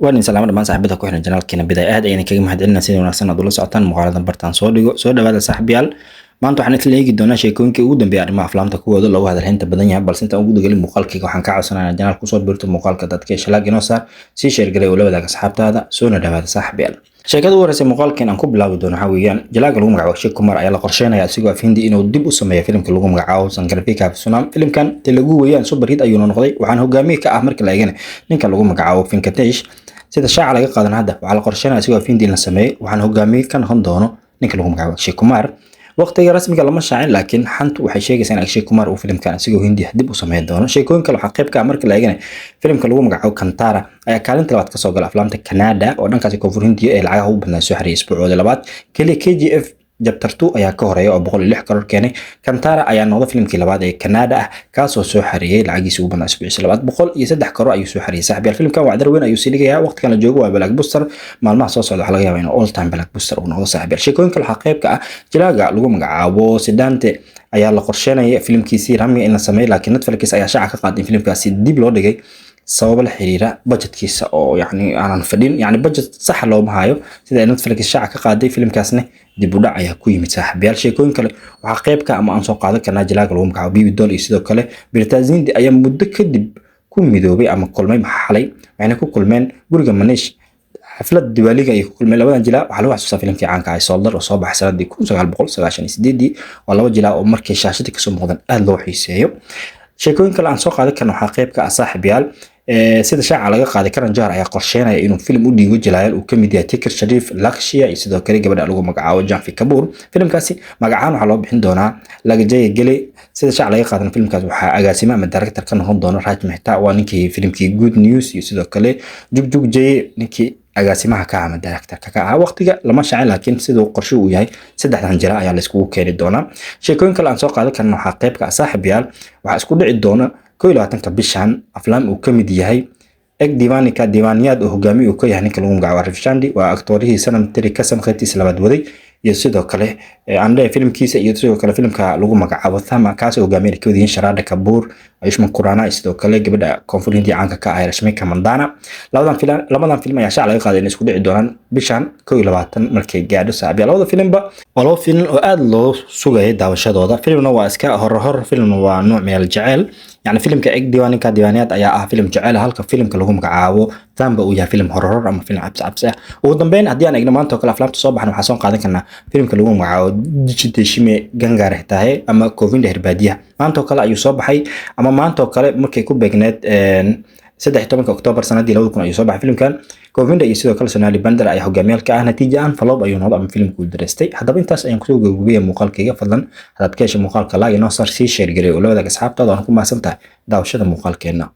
waan salaamo dhamaan saaxiibada ku xiran janaalkeena bidaayaad ayaan kaga mahadcelinaa sida wanaagsan aad ula socotaan muuqaaladan bartaan soo dhigo soo dhawaada saaxiibayaal maanta waxaan isla eegi doonaa sheekooyinkii ugu dambeeyay arrimaha aflaamta kuwooda lagu hadalhaynta badan yahay balse intaan ugu dagalin muuqaalkayga waxaan ka codsanayaa janaal kusoo biirto muuqaalka dadka shalaag inoo saar sii sheergalay oo la wadaaga asxaabtaada soona dhawaada saaxiibayaal sheekada ugu horreysay muuqaalkeen aan ku bilaabi doono waxaa weeyaan jalaaga lagu magacaabo Sheikh Kumar ayaa la qorsheynayaa asigoo afhindi inuu dib u sameeyo filimka lagu magacaabo Sankarafika Sunam filimkan telugu weeyaan super hit ayuu noqday waxaan hogaamiye ka ah markii la eegana ninka lagu magacaabo Venkatesh sida shaaca laga qaadan hadda waxaa la qorsheynayaa asigoo afhindi la sameeyo waxaan hogaamiye ka noqon doono ninka lagu magacaabo Sheikh Kumar waqtiga rasmiga lama shaacin laakiin xantu waxay sheegaysaa in Sheikh Kumar uu filimkan asigoo hindi dib u sameeyo doono sheekooyin kale waxaa qayb ka ah markii la eegana filimka lagu magacaabo Kantara ayaa kaalinta labaad ka soo galay aflaamta Canada oo dhankaas koonfur Hindiya ee lacagaha ugu badnaa soo xariyay isbuucooda labaad kaliya KGF Chapter 2 ayaa ka horeeya oo 106 karoor keenay Kantara ayaa noqday filimkii labaad ee Canada ah kaasoo soo xariyay lacagiisa ugu badnaa isbuucii labaad 103 karoor ayuu soo xariyay saaxiibayaal filimkan waa dar weyn ayuu sii dhigayaa waqtigan la joogo waa blockbuster maalmaha soo socda waxa laga yaabaa inuu all time blockbuster uu noqdo saaxiibayaal sheekooyinka waxa qayb ka ah jalaaga lagu magacaabo Sidante ayaa la qorsheynaya filimkiisii Rami in la sameeyo laakiin Netflix ayaa shaaca ka qaaday filimkaasi dib loo dhigay sabab la xiriira budgetkiisa oo aanan fadhin budget sax loo maayo sida Netflix shaaca ka qaaday filimkaasna dib u dhac ayaa ku yimid saaxiibayaal sheekooyin kale waxa qayb ka ama aan soo qaadan karnaa jalaaga lagu magacaabo Bibi Doll iyo sidoo kale Birtazindi ayaa muddo kadib ku midoobay ama kulmay xalay waxayna ku kulmeen guriga Manish xaflad diwaaliga ay ku kulmeen labadan jilaa waxa lagu xasuustaa filimkii caanka ah Soldier oo soo baxay sanadii 1998 oo laba jilaa oo markay shaashada ka soo muuqdaan aad loo xiiseeyo sheekooyin kale aan soo qaadan karno waxa qayb ka ah saaxiibayaal sida shaaca laga qaaday Karan Johar ayaa qorsheynaya inuu film u dhiigo Jalaal uu kamid yahay Tikar Sharif Lakshya iyo sidoo kale gabadha lagu magacaabo Janfi Kapoor filimkaasi magacaan waxa loo bixin doonaa Lagajay Gele sida shaaca laga qaadan filimkaas waxa agaasima ama director ka noqon doona Raj Mehta waa ninkii filimkii Good News iyo sidoo kale Jugjug Jay ninkii agaasimaha ka ama director-ka ka ah waqtiga lama shaacin laakiin sidoo qorshe uu yahay saddexdan jira ayaa la isku keeni doonaa sheekooyin kale aan soo qaadan karno waxa qayb ka ah saaxiibayaal waxa isku dhici doona 22 bishan aflaam uu kamid yahay eg diiwaanka diiwaaniyad oo hogaamiye uu ka yahay ninka lagu magacaabo Arif Shandi waa aktoorihii sanam tiri ka samqaytiisa labaad waday iyo sidoo kale ande filimkiisa iyo sidoo kale filimka lagu magacaabo Thama kaas oo hogaamiye ka wadiyeen Sharada Kapoor Ayushman Khurrana iyo sidoo kale gabadha koonfur Hindiya caanka ka ah Rashmika Mandana labadan film ayaa shaaca laga qaaday in isku dhici doonaan bishan 22 markay gaadho saaxiibayaal labada filimba waa loo film oo aad loo sugayay daawashadooda filimna waa iska horror filmna waa nooc meel jacayl filimka eg diiwaaniyad ayaa ah film jacayl halka filimka lagu magacaabo Thamba uu yahay film horror ama film cabsi ah ugu dambeyn haddii aan eegno maanta oo kale aflaamta soo baxan waxaa soo qaadan karnaa filimka lagu magacaabo Dijiteshime Gangare tahay ama Govinda Hirbadiya maanta oo kale ayuu soo baxay ama maanta oo kale markay ku beegneed 13 Oktoobar sanadii 2000 ayuu soo baxay filimkan Govinda iyo sidoo kale Sonali Bandar ayaa hogaamiyay ka ah natiijo aan faloob ayuu noqday ama filimku dareystay haddaba intaas ayaan kusoo gabagabiyay muuqaalkayga fadlan hadaad ka heshay muuqaalka like inoo sii share gareey oo la wadaaga asxaabtaada aan ku mahadsantahay daawashada muuqaalkeena